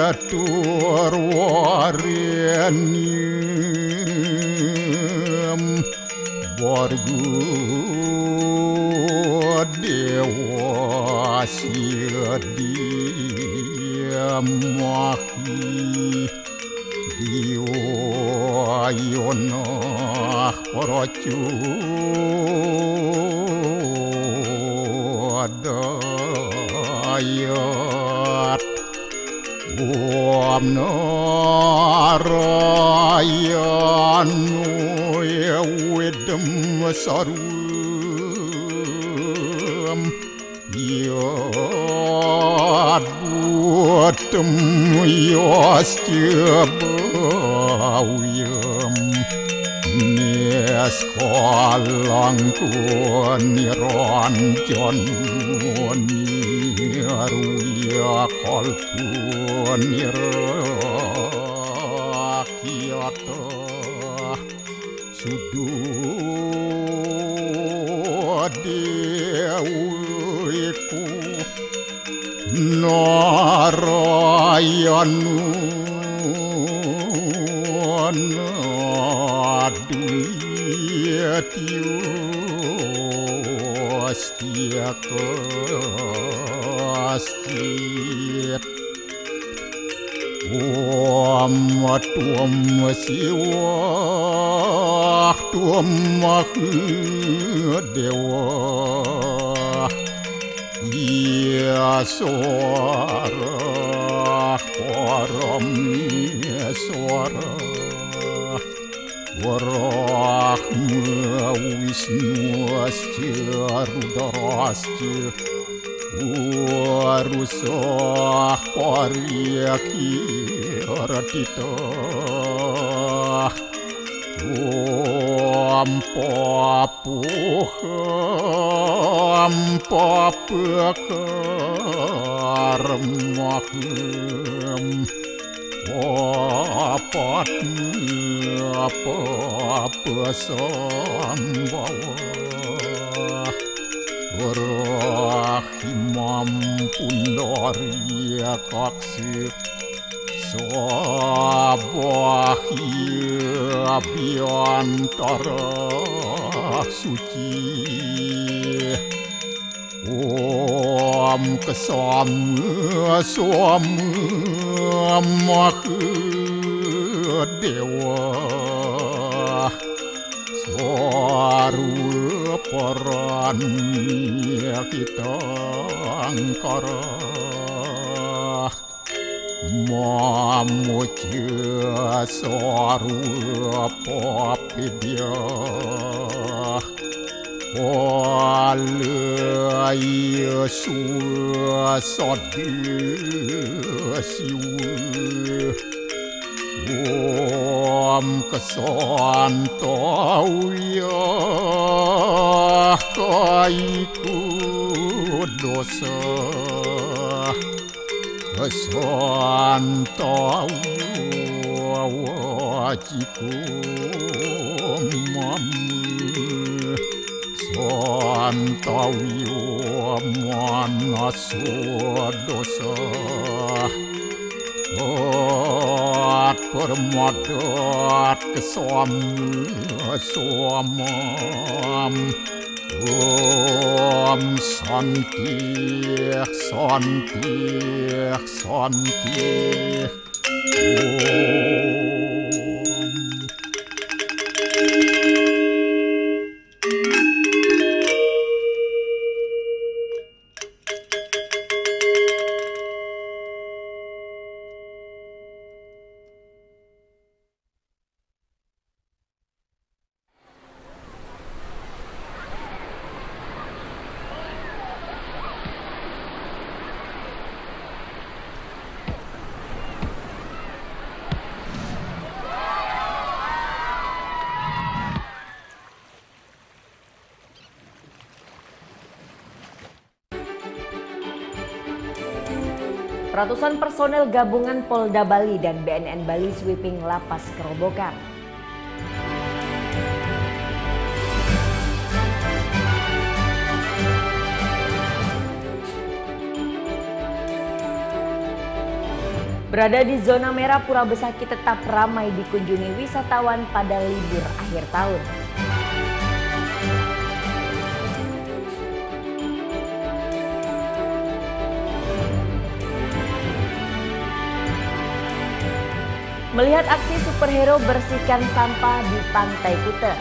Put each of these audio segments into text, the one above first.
sawitur warenyem borgu dewa sidiamahi diwayonah paracu adayat Om Narayanu Ewedem Sarum Yad Buatem Yasjabawiyam Neskalang Niranjan Niruya Kalku Nirakyata Sudodewiku Narayanu Naduyatyu Astiakastit Om Tuam Siwa Tuam Dewa Yaswara Parameswara Warahma Wisnu Asya Rudrasya Warusah Paryakiratita Om Papuham Papakarmaham Papatnya Papasambhawa Rahimam Pundarya Kaksir Sabahya Biantara Suci Om Kesama Sama Mahadewa Swaru Paranya kita angkara Mamuja Swaru Papidya Walaya Suasadya Siwa Om Kesantawya Kaiku Dosa Kesantawya Wajiku Mamu Santawya Manaswa Dosa Permadat kesamam Om Santi Santi Santi Om Ratusan personel gabungan Polda Bali dan BNN Bali sweeping lapas Kerobokan. Berada di zona merah, Pura Besaki tetap ramai dikunjungi wisatawan pada libur akhir tahun. Melihat aksi superhero bersihkan sampah di Pantai Kuta.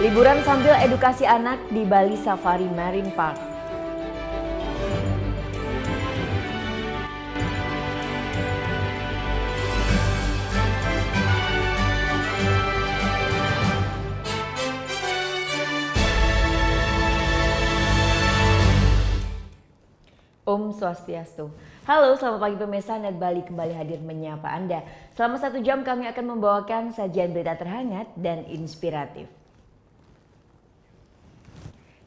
Liburan sambil edukasi anak di Bali Safari Marine Park. Om Swastiastu. Halo, selamat pagi pemirsa, Net Bali kembali hadir menyapa Anda. Selama 1 jam kami akan membawakan sajian berita terhangat dan inspiratif.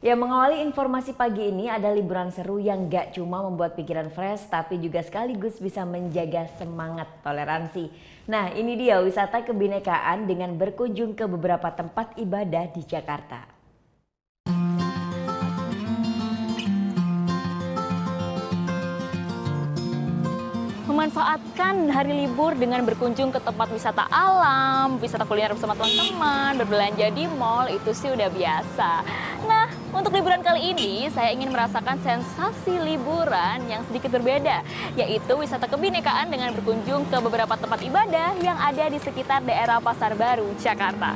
Ya, mengawali informasi pagi ini ada liburan seru yang gak cuma membuat pikiran fresh, tapi juga sekaligus bisa menjaga semangat toleransi. Nah, ini dia wisata kebinekaan dengan berkunjung ke beberapa tempat ibadah di Jakarta. Memanfaatkan hari libur dengan berkunjung ke tempat wisata alam, wisata kuliner bersama teman-teman, berbelanja di mall, itu sih udah biasa. Nah, untuk liburan kali ini saya ingin merasakan sensasi liburan yang sedikit berbeda, yaitu wisata kebinekaan dengan berkunjung ke beberapa tempat ibadah yang ada di sekitar daerah Pasar Baru, Jakarta.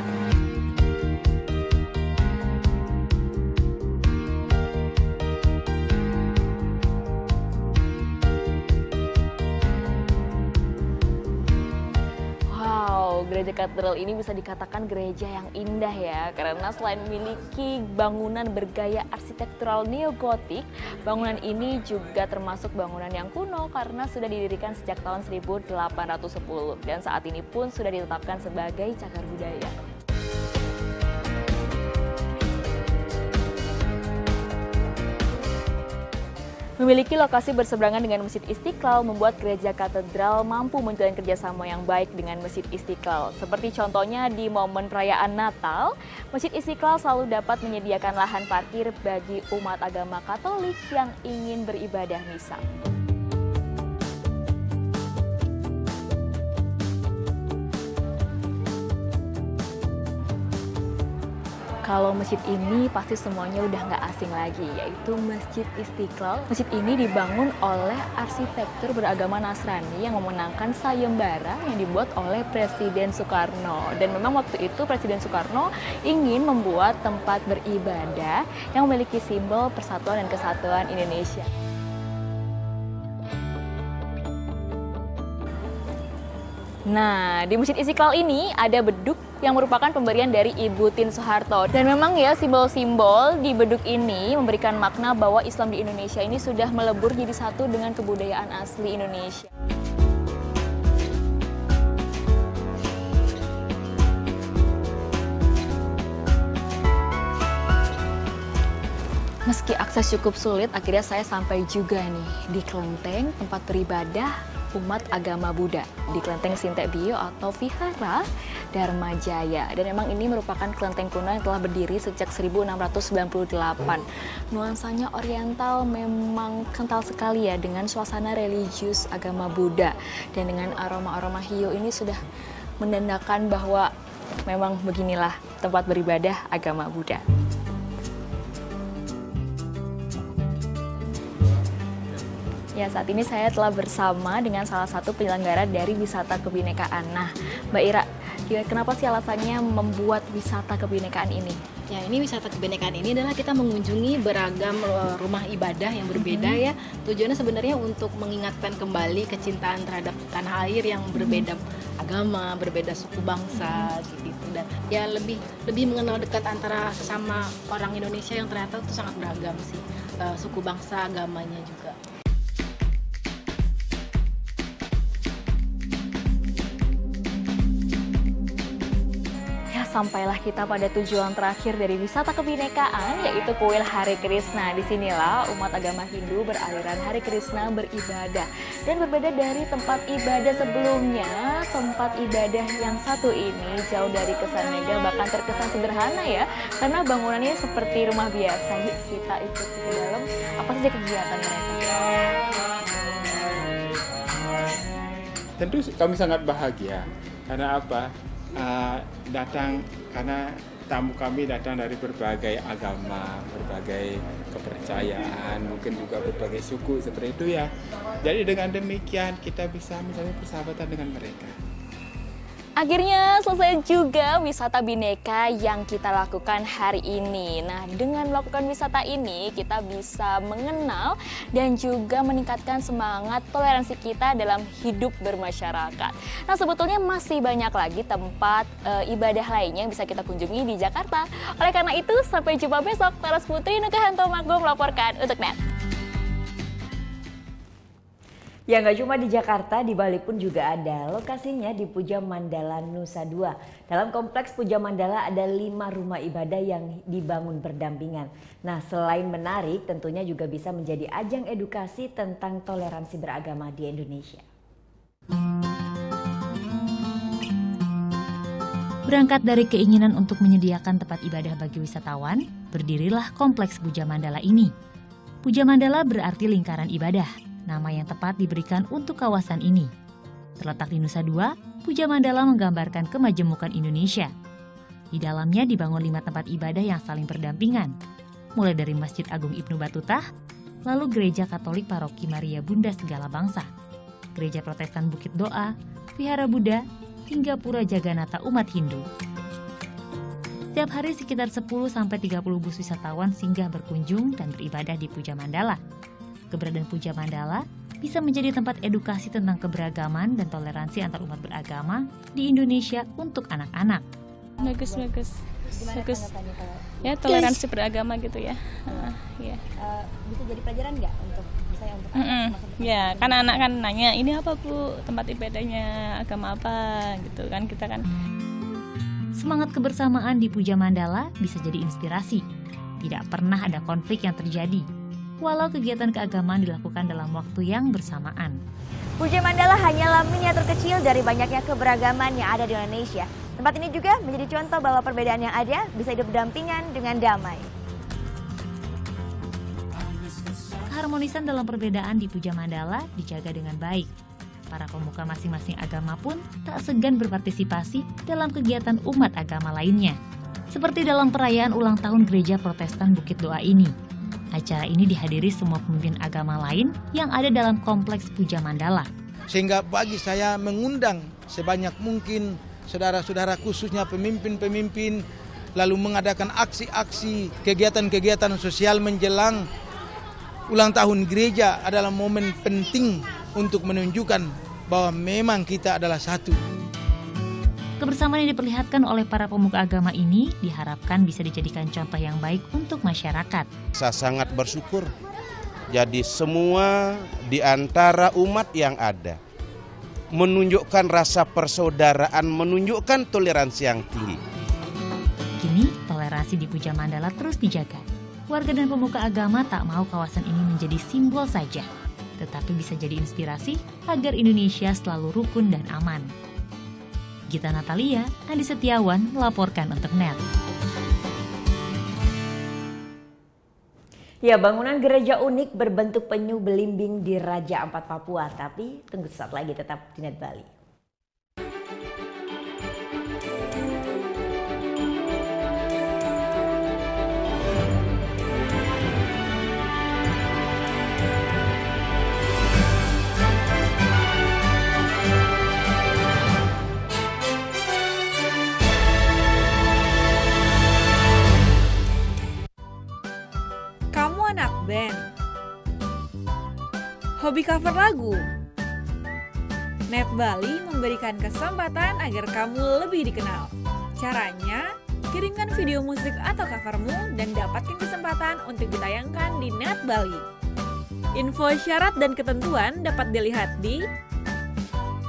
Gereja katedral ini bisa dikatakan gereja yang indah ya, karena selain memiliki bangunan bergaya arsitektural neogotik, bangunan ini juga termasuk bangunan yang kuno karena sudah didirikan sejak tahun 1810 dan saat ini pun sudah ditetapkan sebagai cagar budaya. Memiliki lokasi berseberangan dengan Masjid Istiqlal membuat gereja katedral mampu menjalin kerjasama yang baik dengan Masjid Istiqlal. Seperti contohnya di momen perayaan Natal, Masjid Istiqlal selalu dapat menyediakan lahan parkir bagi umat agama Katolik yang ingin beribadah misa. Kalau masjid ini pasti semuanya udah nggak asing lagi, yaitu Masjid Istiqlal. Masjid ini dibangun oleh arsitektur beragama Nasrani yang memenangkan sayembara yang dibuat oleh Presiden Soekarno. Dan memang waktu itu Presiden Soekarno ingin membuat tempat beribadah yang memiliki simbol persatuan dan kesatuan Indonesia. Nah, di Masjid Istiqlal ini ada beduk yang merupakan pemberian dari Ibu Tien Soeharto. Dan memang ya simbol-simbol di beduk ini memberikan makna bahwa Islam di Indonesia ini sudah melebur jadi satu dengan kebudayaan asli Indonesia. Meski akses cukup sulit, akhirnya saya sampai juga nih di kelenteng tempat beribadah umat agama Buddha di Kelenteng Sintek Bio atau Vihara Dharma Jaya. Dan memang ini merupakan kelenteng kuno yang telah berdiri sejak 1698. Nuansanya oriental memang kental sekali ya dengan suasana religius agama Buddha. Dan dengan aroma-aroma hiu ini sudah menandakan bahwa memang beginilah tempat beribadah agama Buddha. Ya, saat ini saya telah bersama dengan salah satu penyelenggara dari wisata kebinekaan. Nah, Mbak Ira, kenapa sih alasannya membuat wisata kebinekaan ini? Ya, ini wisata kebinekaan ini adalah kita mengunjungi beragam rumah ibadah yang berbeda ya. Tujuannya sebenarnya untuk mengingatkan kembali kecintaan terhadap tanah air yang berbeda agama, berbeda suku bangsa gitu. Dan ya lebih mengenal dekat antara sesama orang Indonesia yang ternyata itu sangat beragam sih, suku bangsa, agamanya juga. sampailah kita pada tujuan terakhir dari wisata kebinekaan, yaitu kuil Hare Krishna. Disinilah umat agama Hindu beraliran Hare Krishna beribadah. Dan berbeda dari tempat ibadah sebelumnya, tempat ibadah yang satu ini jauh dari kesan megah, bahkan terkesan sederhana ya, karena bangunannya seperti rumah biasa. Yuk kita ikut ke dalam, apa saja kegiatan mereka. Tentu kami sangat bahagia, karena apa? Karena tamu kami datang dari berbagai agama, berbagai kepercayaan, mungkin juga berbagai suku seperti itu ya. Jadi dengan demikian kita bisa menjalin persahabatan dengan mereka. Akhirnya selesai juga wisata bineka yang kita lakukan hari ini. Nah, dengan melakukan wisata ini kita bisa mengenal dan juga meningkatkan semangat toleransi kita dalam hidup bermasyarakat. Nah, sebetulnya masih banyak lagi tempat ibadah lainnya yang bisa kita kunjungi di Jakarta. Oleh karena itu, sampai jumpa besok. Laras Putri Nukahanto Maggo melaporkan untuk NET. Ya nggak cuma di Jakarta, di Bali pun juga ada. Lokasinya di Puja Mandala Nusa Dua. Dalam kompleks Puja Mandala ada 5 rumah ibadah yang dibangun berdampingan. Nah, selain menarik, tentunya juga bisa menjadi ajang edukasi tentang toleransi beragama di Indonesia. Berangkat dari keinginan untuk menyediakan tempat ibadah bagi wisatawan, berdirilah kompleks Puja Mandala ini. Puja Mandala berarti lingkaran ibadah. Nama yang tepat diberikan untuk kawasan ini. Terletak di Nusa Dua, Puja Mandala menggambarkan kemajemukan Indonesia. Di dalamnya dibangun 5 tempat ibadah yang saling berdampingan, mulai dari Masjid Agung Ibnu Batutah, lalu Gereja Katolik Paroki Maria Bunda Segala Bangsa, Gereja Protestan Bukit Doa, Vihara Buddha, hingga Pura Jaganata umat Hindu. Setiap hari sekitar 10-30 bus wisatawan singgah berkunjung dan beribadah di Puja Mandala. Keberadaan Puja Mandala bisa menjadi tempat edukasi tentang keberagaman dan toleransi antar umat beragama di Indonesia untuk anak-anak. Bagus. Ya, toleransi beragama gitu ya. Ya. Bisa jadi pelajaran nggak untuk anak? Ya, kan anak kan nanya, ini apa Bu tempat ibadahnya, agama apa gitu kan, kita kan. Semangat kebersamaan di Puja Mandala bisa jadi inspirasi. Tidak pernah ada konflik yang terjadi, walau kegiatan keagamaan dilakukan dalam waktu yang bersamaan. Puja Mandala hanyalah miniatur kecil dari banyaknya keberagaman yang ada di Indonesia. Tempat ini juga menjadi contoh bahwa perbedaan yang ada bisa hidup berdampingan dengan damai. Keharmonisan dalam perbedaan di Puja Mandala dijaga dengan baik. Para pemuka masing-masing agama pun tak segan berpartisipasi dalam kegiatan umat agama lainnya. Seperti dalam perayaan ulang tahun Gereja Protestan Bukit Doa ini. Acara ini dihadiri semua pemimpin agama lain yang ada dalam kompleks Puja Mandala. Sehingga bagi saya mengundang sebanyak mungkin saudara-saudara khususnya pemimpin-pemimpin, lalu mengadakan aksi-aksi, kegiatan-kegiatan sosial menjelang ulang tahun gereja adalah momen penting untuk menunjukkan bahwa memang kita adalah satu. Kebersamaan yang diperlihatkan oleh para pemuka agama ini diharapkan bisa dijadikan contoh yang baik untuk masyarakat. Saya sangat bersyukur. Jadi semua di antara umat yang ada menunjukkan rasa persaudaraan, menunjukkan toleransi yang tinggi. Kini toleransi di Puja Mandala terus dijaga. Warga dan pemuka agama tak mau kawasan ini menjadi simbol saja, tetapi bisa jadi inspirasi agar Indonesia selalu rukun dan aman. Gita Natalia, Andi Setiawan melaporkan untuk NET. Ya, bangunan gereja unik berbentuk penyu belimbing di Raja Ampat Papua, tapi tunggu sesaat lagi tetap di NET Bali. Band. Hobi cover lagu. NET Bali memberikan kesempatan agar kamu lebih dikenal. Caranya, kirimkan video musik atau covermu dan dapatkan kesempatan untuk ditayangkan di NET Bali. Info syarat dan ketentuan dapat dilihat di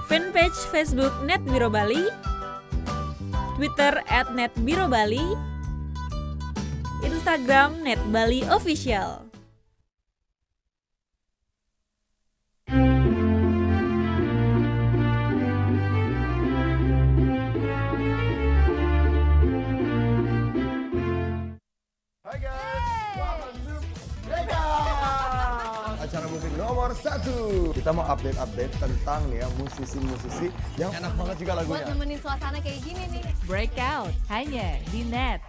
fanpage Facebook NET Biro Bali, Twitter @netbirobali, Instagram @netbaliofficial. Acara musik nomor 1. Kita mau update tentang nih ya musisi-musisi yang enak banget juga lagunya. Buat nemenin suasana kayak gini nih. Breakout hanya di Net.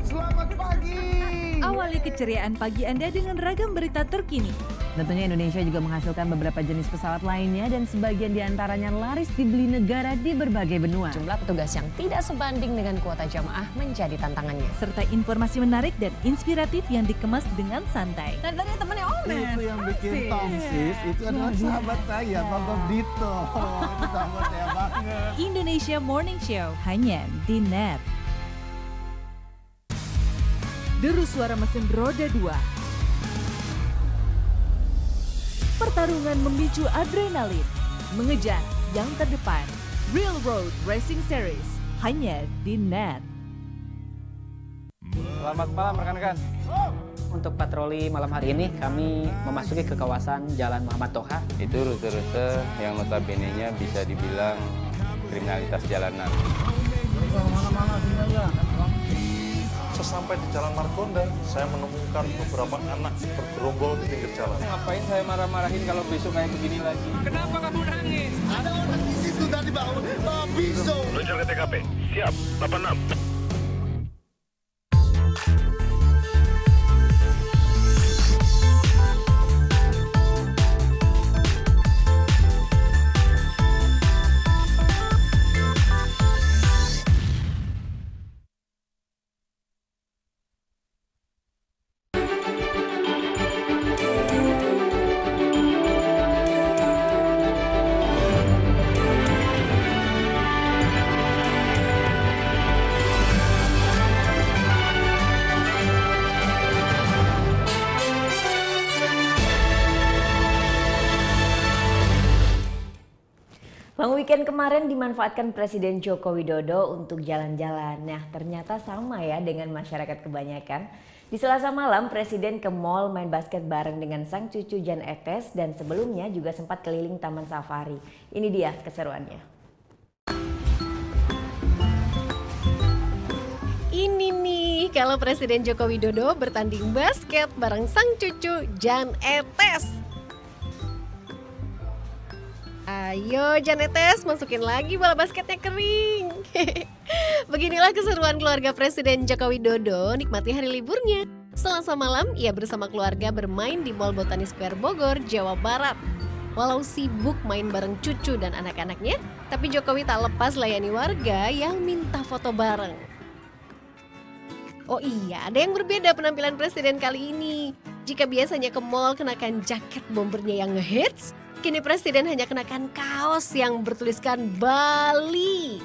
Selamat pagi. Awali keceriaan pagi Anda dengan ragam berita terkini. Tentunya Indonesia juga menghasilkan beberapa jenis pesawat lainnya dan sebagian diantaranya laris dibeli negara di berbagai benua. Jumlah petugas yang tidak sebanding dengan kuota jamaah menjadi tantangannya. Serta informasi menarik dan inspiratif yang dikemas dengan santai. Dan tadi temennya Omen. Itu yang bikin tongsis, itu adalah sahabat saya, Bang Dito. Itu sahabat saya banget. Indonesia Morning Show hanya di Net. Deru suara mesin roda 2. Pertarungan memicu adrenalin, mengejar yang terdepan. Real Road Racing Series hanya di Net. Selamat malam rekan-rekan. Untuk patroli malam hari ini kami memasuki ke kawasan Jalan Muhammad Toha. Itu rute-rute yang notabene-nya bisa dibilang kriminalitas jalanan. Sesampai di Jalan Margonda, saya menemukan beberapa anak bergerombol di pinggir jalan. Ngapain saya marah-marahin kalau besok kayak begini lagi? Kenapa kamu nangis? Ada orang di situ tadi bawa pisau. Menuju ke TKP. Siap, 86. Long weekend kemarin dimanfaatkan Presiden Joko Widodo untuk jalan-jalan. Nah, ternyata sama ya dengan masyarakat kebanyakan. Di Selasa malam, Presiden ke mall main basket bareng dengan sang cucu Jan Etes dan sebelumnya juga sempat keliling Taman Safari. Ini dia keseruannya. Ini nih kalau Presiden Joko Widodo bertanding basket bareng sang cucu Jan Etes. Ayo Jan Etes, masukin lagi bola basketnya kering. Beginilah keseruan keluarga Presiden Joko Widodo nikmati hari liburnya. Selasa malam, ia bersama keluarga bermain di Mall Botani Square Bogor, Jawa Barat. Walau sibuk main bareng cucu dan anak-anaknya, tapi Jokowi tak lepas layani warga yang minta foto bareng. Oh iya, ada yang berbeda penampilan Presiden kali ini. Jika biasanya ke mall kenakan jaket bombernya yang ngehits, kini Presiden hanya kenakan kaos yang bertuliskan Bali.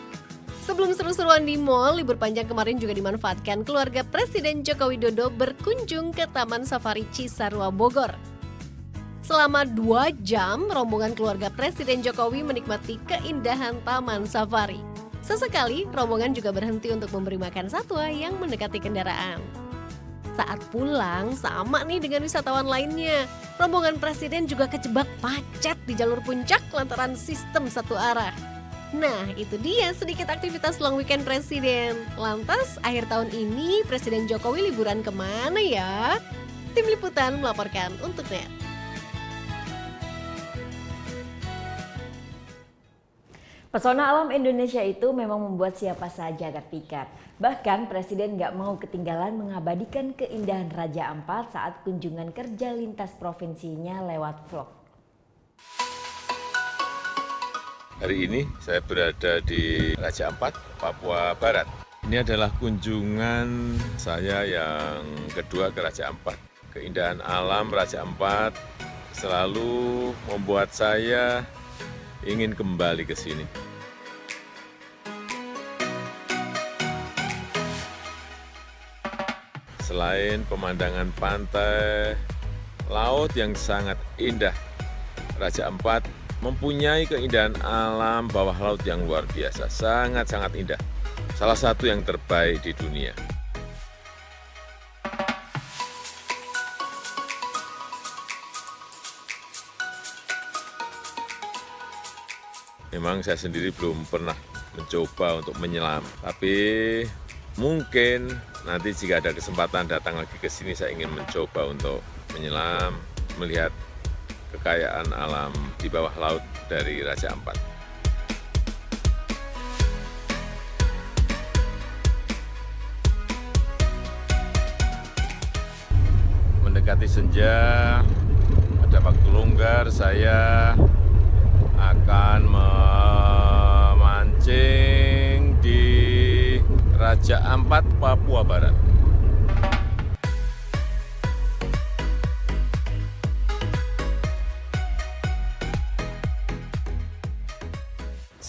Sebelum seru-seruan di mall, libur panjang kemarin juga dimanfaatkan keluarga Presiden Joko Widodo berkunjung ke Taman Safari Cisarua Bogor. Selama 2 jam, rombongan keluarga Presiden Jokowi menikmati keindahan Taman Safari. Sesekali, rombongan juga berhenti untuk memberi makan satwa yang mendekati kendaraan. Saat pulang, sama nih dengan wisatawan lainnya. Rombongan Presiden juga kejebak macet di jalur puncak lantaran sistem satu arah. Nah, itu dia sedikit aktivitas long weekend Presiden. Lantas, akhir tahun ini Presiden Jokowi liburan kemana ya? Tim Liputan melaporkan untuk Net. Pesona alam Indonesia itu memang membuat siapa saja terpikat. Bahkan Presiden nggak mau ketinggalan mengabadikan keindahan Raja Ampat saat kunjungan kerja lintas provinsinya lewat vlog. Hari ini saya berada di Raja Ampat, Papua Barat. Ini adalah kunjungan saya yang kedua ke Raja Ampat. Keindahan alam Raja Ampat selalu membuat saya ingin kembali ke sini. Selain pemandangan pantai, laut yang sangat indah, Raja Ampat mempunyai keindahan alam bawah laut yang luar biasa, sangat-sangat indah. Salah satu yang terbaik di dunia. Memang saya sendiri belum pernah mencoba untuk menyelam, tapi mungkin nanti jika ada kesempatan datang lagi ke sini, saya ingin mencoba untuk menyelam, melihat kekayaan alam di bawah laut dari Raja Ampat. Mendekati senja, pada waktu longgar saya akan memancing di Raja Ampat, Papua Barat.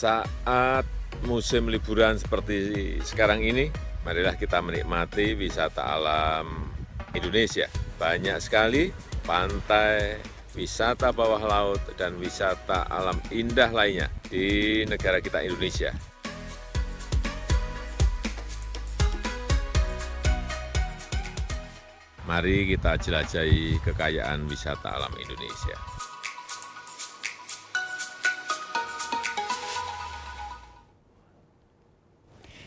Saat musim liburan seperti sekarang ini, marilah kita menikmati wisata alam Indonesia. Banyak sekali pantai, wisata bawah laut, dan wisata alam indah lainnya di negara kita Indonesia. Mari kita jelajahi kekayaan wisata alam Indonesia.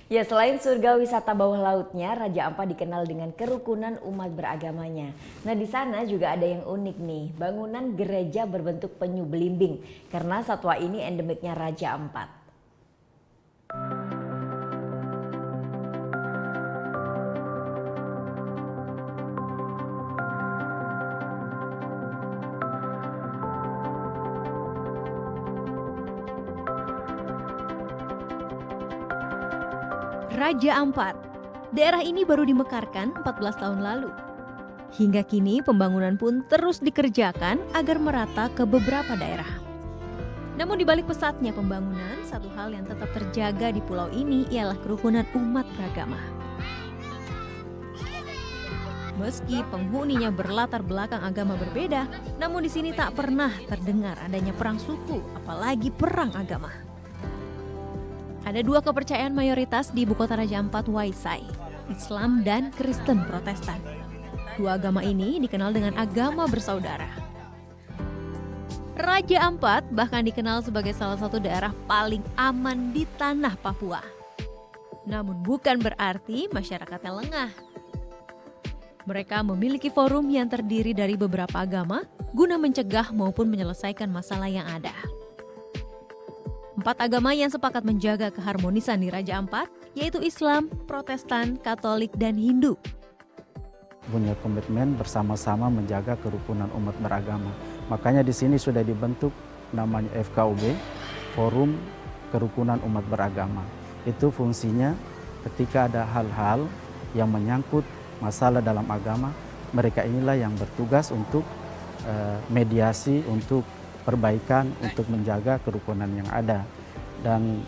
Ya, selain surga wisata bawah lautnya, Raja Ampat dikenal dengan kerukunan umat beragamanya. Nah, di sana juga ada yang unik nih, bangunan gereja berbentuk penyu belimbing, karena satwa ini endemiknya Raja Ampat. Raja Ampat. Daerah ini baru dimekarkan 14 tahun lalu. Hingga kini pembangunan pun terus dikerjakan agar merata ke beberapa daerah. Namun di balik pesatnya pembangunan, satu hal yang tetap terjaga di pulau ini ialah kerukunan umat beragama. Meski penghuninya berlatar belakang agama berbeda, namun di sini tak pernah terdengar adanya perang suku, apalagi perang agama. Ada dua kepercayaan mayoritas di ibu kota Raja Ampat, Waisai, Islam dan Kristen Protestan. Dua agama ini dikenal dengan agama bersaudara. Raja Ampat bahkan dikenal sebagai salah satu daerah paling aman di tanah Papua. Namun bukan berarti masyarakatnya lengah. Mereka memiliki forum yang terdiri dari beberapa agama guna mencegah maupun menyelesaikan masalah yang ada. 4 agama yang sepakat menjaga keharmonisan di Raja Ampat, yaitu Islam, Protestan, Katolik, dan Hindu. Punya komitmen bersama-sama menjaga kerukunan umat beragama. Makanya di sini sudah dibentuk namanya FKUB, Forum Kerukunan Umat Beragama. Itu fungsinya ketika ada hal-hal yang menyangkut masalah dalam agama, mereka inilah yang bertugas untuk mediasi, untuk perbaikan, untuk menjaga kerukunan yang ada. Dan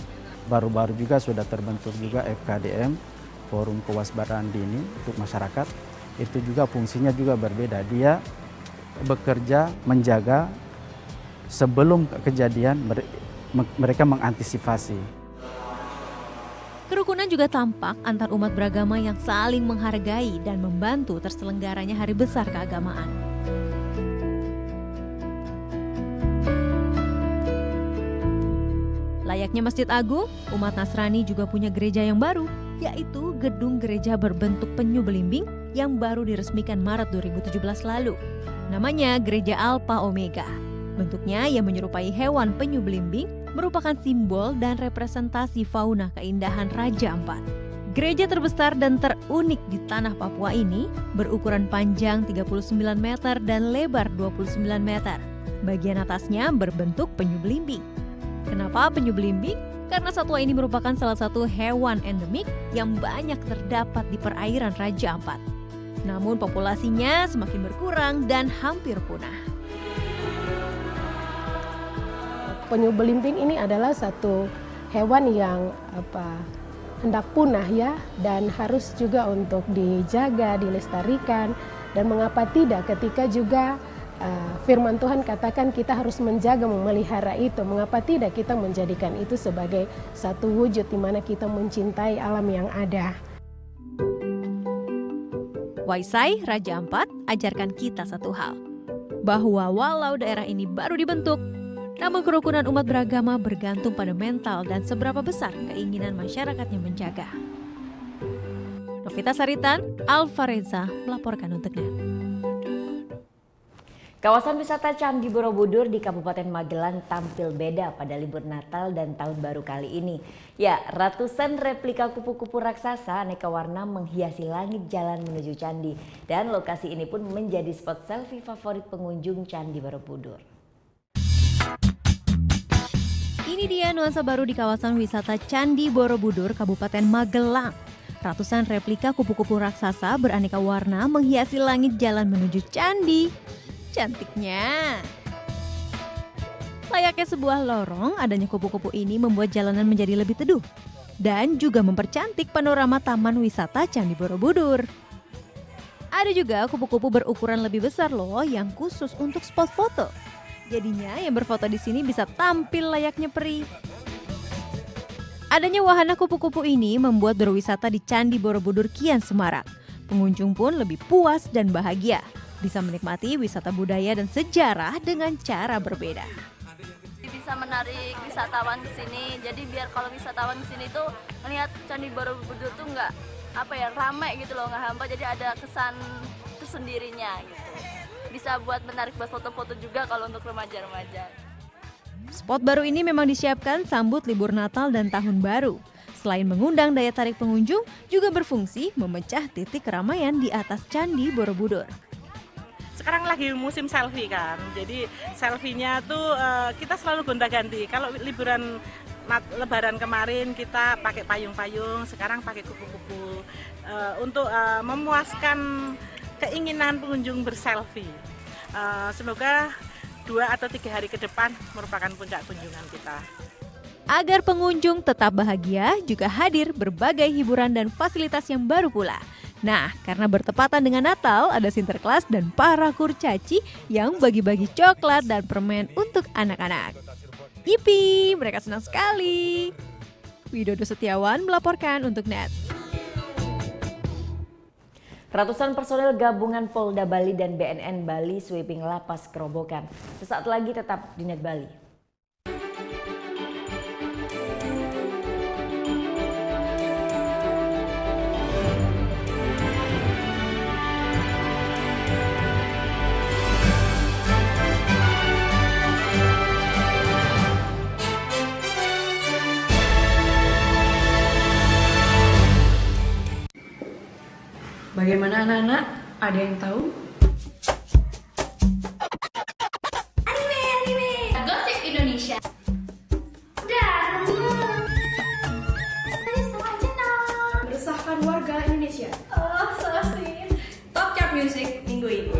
baru-baru juga sudah terbentuk juga FKDM, Forum Kewaspadaan Dini untuk masyarakat. Itu juga fungsinya juga berbeda. Dia bekerja menjaga sebelum kejadian, mereka mengantisipasi. Kerukunan juga tampak antar umat beragama yang saling menghargai dan membantu terselenggaranya hari besar keagamaan. Layaknya Masjid Agung, umat Nasrani juga punya gereja yang baru, yaitu gedung gereja berbentuk penyu belimbing yang baru diresmikan Maret 2017 lalu. Namanya Gereja Alpha Omega. Bentuknya yang menyerupai hewan penyu belimbing merupakan simbol dan representasi fauna keindahan Raja Ampat. Gereja terbesar dan terunik di tanah Papua ini berukuran panjang 39 meter dan lebar 29 meter. Bagian atasnya berbentuk penyu belimbing. Kenapa penyu belimbing? Karena satwa ini merupakan salah satu hewan endemik yang banyak terdapat di perairan Raja Ampat. Namun populasinya semakin berkurang dan hampir punah. Penyu belimbing ini adalah satu hewan yang hendak punah ya, dan harus juga untuk dijaga, dilestarikan, dan mengapa tidak ketika juga firman Tuhan katakan kita harus menjaga, memelihara itu. Mengapa tidak kita menjadikan itu sebagai satu wujud di mana kita mencintai alam yang ada. Waisai, Raja Ampat, ajarkan kita satu hal. Bahwa walau daerah ini baru dibentuk, namun kerukunan umat beragama bergantung pada mental dan seberapa besar keinginan masyarakatnya menjaga. Novita Saritan, Alfa Reza melaporkan untuk NET. Kawasan wisata Candi Borobudur di Kabupaten Magelang tampil beda pada libur Natal dan Tahun Baru kali ini. Ya, ratusan replika kupu-kupu raksasa aneka warna menghiasi langit jalan menuju candi. Dan lokasi ini pun menjadi spot selfie favorit pengunjung Candi Borobudur. Ini dia nuansa baru di kawasan wisata Candi Borobudur, Kabupaten Magelang. Ratusan replika kupu-kupu raksasa beraneka warna menghiasi langit jalan menuju candi. Cantiknya. Layaknya sebuah lorong, adanya kupu-kupu ini membuat jalanan menjadi lebih teduh dan juga mempercantik panorama Taman Wisata Candi Borobudur. Ada juga kupu-kupu berukuran lebih besar loh yang khusus untuk spot foto. Jadinya yang berfoto di sini bisa tampil layaknya peri. Adanya wahana kupu-kupu ini membuat berwisata di Candi Borobudur kian semarak. Pengunjung pun lebih puas dan bahagia. Bisa menikmati wisata budaya dan sejarah dengan cara berbeda. Bisa menarik wisatawan ke sini. Jadi biar kalau wisatawan ke sini tuh melihat Candi Borobudur tuh nggak ramai gitu loh, nggak hampa. Jadi ada kesan tersendirinya gitu. Bisa buat menarik buat foto-foto juga kalau untuk remaja-remaja. Spot baru ini memang disiapkan sambut libur Natal dan Tahun Baru. Selain mengundang daya tarik pengunjung, juga berfungsi memecah titik keramaian di atas Candi Borobudur. Sekarang lagi musim selfie kan, jadi selfie-nya tuh kita selalu gonta-ganti. Kalau liburan Lebaran kemarin kita pakai payung-payung, sekarang pakai kupu-kupu untuk memuaskan keinginan pengunjung berselfie. Semoga 2 atau 3 hari ke depan merupakan puncak kunjungan kita. Agar pengunjung tetap bahagia, juga hadir berbagai hiburan dan fasilitas yang baru pula. Nah, karena bertepatan dengan Natal, ada Sinterklas dan para kurcaci yang bagi-bagi coklat dan permen untuk anak-anak. Yippee, mereka senang sekali. Widodo Setiawan melaporkan untuk NET. Ratusan personel gabungan Polda Bali dan BNN Bali sweeping lapas Kerobokan. Sesaat lagi tetap di NET Bali. Bagaimana anak-anak? Ada yang tahu? Anime. Gosip Indonesia. Dan meresahkan warga Indonesia. Oh, so sweet. Top chart music minggu ini.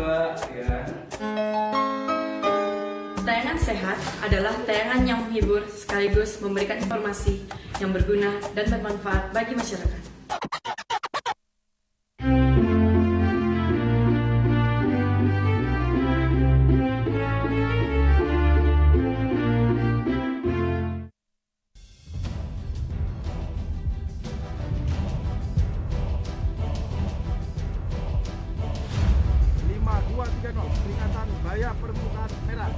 Tayangan sehat adalah tayangan yang menghibur sekaligus memberikan informasi yang berguna dan bermanfaat bagi masyarakat. Peringatan Bahaya Permukaan Merah.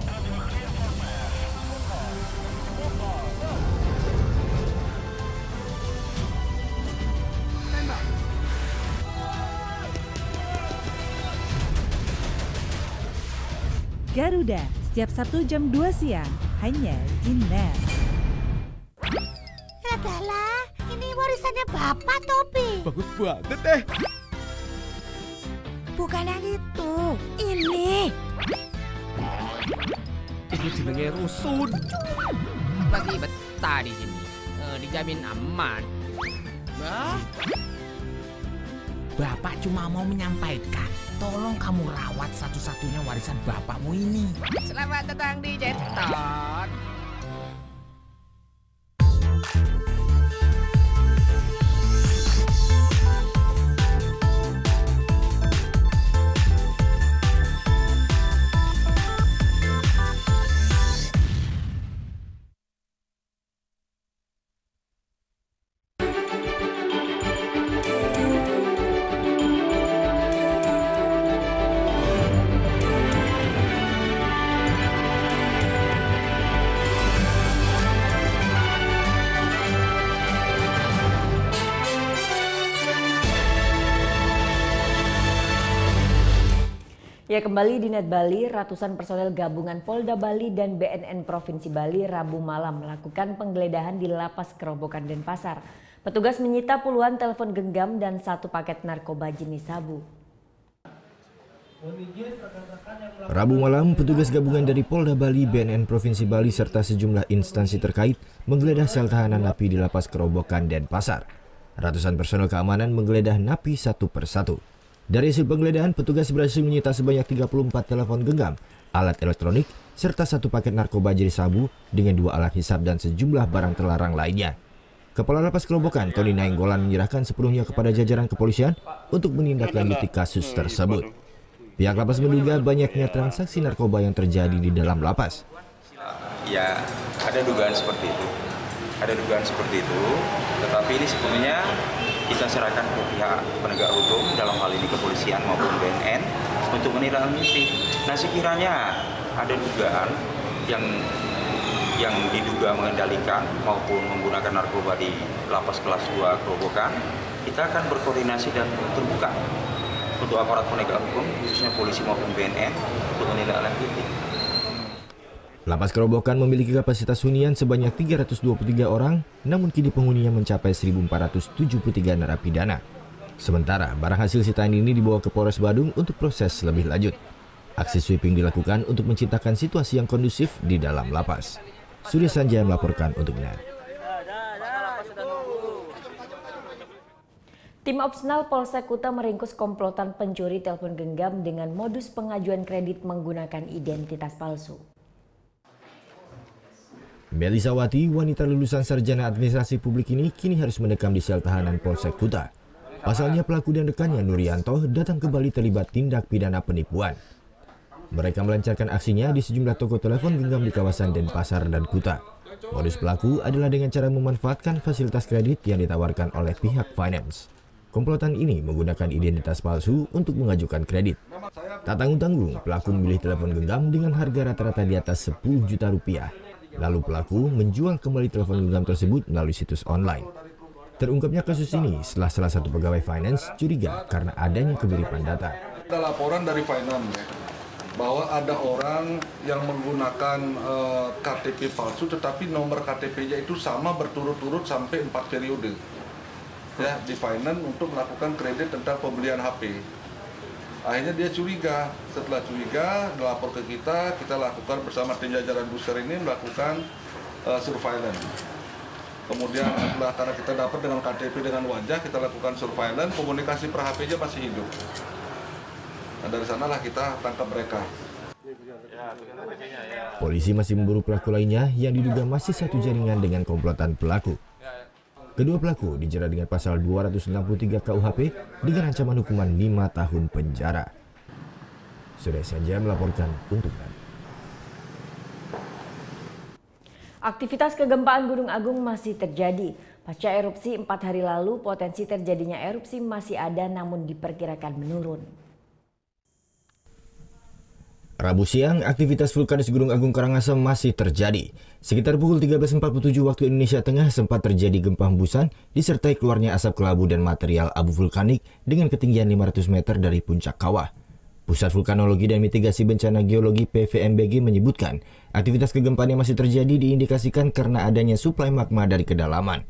Garuda, setiap Sabtu jam 2 siang, hanya di NET. Adalah, ini warisannya Bapak Topi. Bagus banget deh. Bukan yang itu, ini. Ini jenenge rusun. Masih betah di sini. Dijamin aman. Bapak cuma mau menyampaikan, tolong kamu rawat satu-satunya warisan bapakmu ini. Selamat datang di Jeton. Ya, kembali di Net Bali, ratusan personel gabungan Polda Bali dan BNN Provinsi Bali Rabu malam melakukan penggeledahan di Lapas Kerobokan Denpasar. Petugas menyita puluhan telepon genggam dan 1 paket narkoba jenis sabu. Rabu malam, petugas gabungan dari Polda Bali, BNN Provinsi Bali serta sejumlah instansi terkait menggeledah sel tahanan napi di Lapas Kerobokan Denpasar. Ratusan personel keamanan menggeledah napi satu persatu. Dari hasil penggeledahan, petugas berhasil menyita sebanyak 34 telepon genggam, alat elektronik, serta 1 paket narkoba jenis sabu dengan 2 alat hisap dan sejumlah barang terlarang lainnya. Kepala Lapas Kerobokan, Tony Nainggolan, menyerahkan sepenuhnya kepada jajaran kepolisian untuk menindaklanjuti kasus tersebut. Pihak lapas menduga banyaknya transaksi narkoba yang terjadi di dalam lapas. Ya, ada dugaan seperti itu. Tetapi ini sepenuhnya kita serahkan ke pihak penegak hukum, dalam hal ini kepolisian maupun BNN, untuk menindaklanjuti. Nah, sekiranya ada dugaan yang diduga mengendalikan maupun menggunakan narkoba di lapas kelas 2 Kerobokan, kita akan berkoordinasi dan terbuka untuk aparat penegak hukum, khususnya polisi maupun BNN, untuk menindaklanjuti. Lapas Kerobokan memiliki kapasitas hunian sebanyak 323 orang, namun kini penghuninya mencapai 1.473 narapidana. Sementara barang hasil sitaan ini dibawa ke Polres Badung untuk proses lebih lanjut. Aksi sweeping dilakukan untuk menciptakan situasi yang kondusif di dalam lapas. Surya Sanjaya melaporkan untuk NET. Tim Opsenal Polsek Kuta meringkus komplotan pencuri telepon genggam dengan modus pengajuan kredit menggunakan identitas palsu. Melisa Wati, wanita lulusan sarjana administrasi publik ini kini harus mendekam di sel tahanan Polsek Kuta. Pasalnya pelaku dan rekannya Nurianto datang ke Bali terlibat tindak pidana penipuan. Mereka melancarkan aksinya di sejumlah toko telepon genggam di kawasan Denpasar dan Kuta. Modus pelaku adalah dengan cara memanfaatkan fasilitas kredit yang ditawarkan oleh pihak finance. Komplotan ini menggunakan identitas palsu untuk mengajukan kredit. Tak tanggung-tanggung, pelaku memilih telepon genggam dengan harga rata-rata di atas 10 juta rupiah. Lalu pelaku menjual kembali telepon genggam tersebut melalui situs online. Terungkapnya kasus ini setelah salah satu pegawai finance curiga karena adanya kemiripan data. Ada laporan dari finance bahwa ada orang yang menggunakan KTP palsu, tetapi nomor KTP-nya itu sama berturut-turut sampai 4 periode. Ya, di finance untuk melakukan kredit tentang pembelian HP. Akhirnya dia curiga. Setelah curiga, melapor ke kita lakukan bersama tim jajaran booster ini melakukan surveillance. Kemudian setelah karena kita dapat dengan KTP dengan wajah, kita lakukan surveillance, komunikasi per HP-nya masih hidup. Nah, dari sanalah kita tangkap mereka. Polisi masih memburu pelaku lainnya yang diduga masih satu jaringan dengan komplotan pelaku. Kedua pelaku dijerat dengan pasal 263 KUHP dengan ancaman hukuman 5 tahun penjara. Surya Sanjaya melaporkan untuk NET. Aktivitas kegempaan Gunung Agung masih terjadi. Pasca erupsi 4 hari lalu, potensi terjadinya erupsi masih ada namun diperkirakan menurun. Rabu siang, aktivitas vulkanis Gunung Agung Karangasem masih terjadi. Sekitar pukul 13.47 waktu Indonesia Tengah sempat terjadi gempa hembusan disertai keluarnya asap kelabu dan material abu vulkanik dengan ketinggian 500 meter dari puncak kawah. Pusat Vulkanologi dan Mitigasi Bencana Geologi PVMBG menyebutkan aktivitas kegempaan yang masih terjadi diindikasikan karena adanya suplai magma dari kedalaman.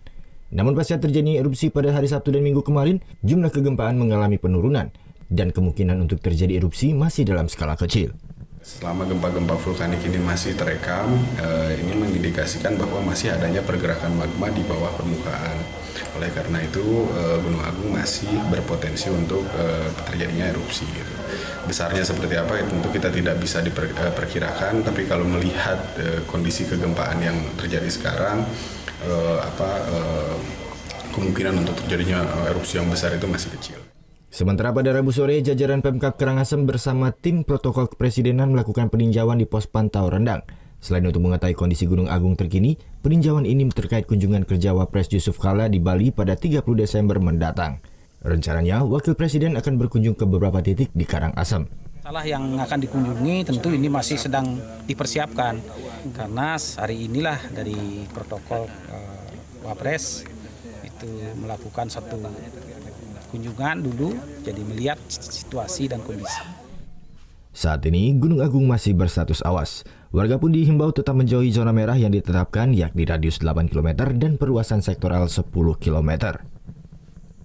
Namun pasca terjadinya erupsi pada hari Sabtu dan Minggu kemarin, jumlah kegempaan mengalami penurunan dan kemungkinan untuk terjadi erupsi masih dalam skala kecil. Selama gempa-gempa vulkanik ini masih terekam, ini mengindikasikan bahwa masih adanya pergerakan magma di bawah permukaan. Oleh karena itu, Gunung Agung masih berpotensi untuk terjadinya erupsi. Gitu. Besarnya seperti apa, tentu kita tidak bisa diperkirakan, tapi kalau melihat kondisi kegempaan yang terjadi sekarang, kemungkinan untuk terjadinya erupsi yang besar itu masih kecil. Sementara pada Rabu sore, jajaran Pemkab Karangasem bersama tim protokol kepresidenan melakukan peninjauan di pos pantau Rendang. Selain untuk mengetahui kondisi Gunung Agung terkini, peninjauan ini terkait kunjungan kerja Wapres Yusuf Kala di Bali pada 30 Desember mendatang. Rencananya, Wakil Presiden akan berkunjung ke beberapa titik di Karangasem. Masalah yang akan dikunjungi tentu ini masih sedang dipersiapkan, karena hari inilah dari protokol Wapres itu melakukan satu kunjungan dulu, jadi melihat situasi dan kondisi. Saat ini Gunung Agung masih berstatus awas. Warga pun dihimbau tetap menjauhi zona merah yang ditetapkan, yakni radius 8 km dan perluasan sektoral 10 km.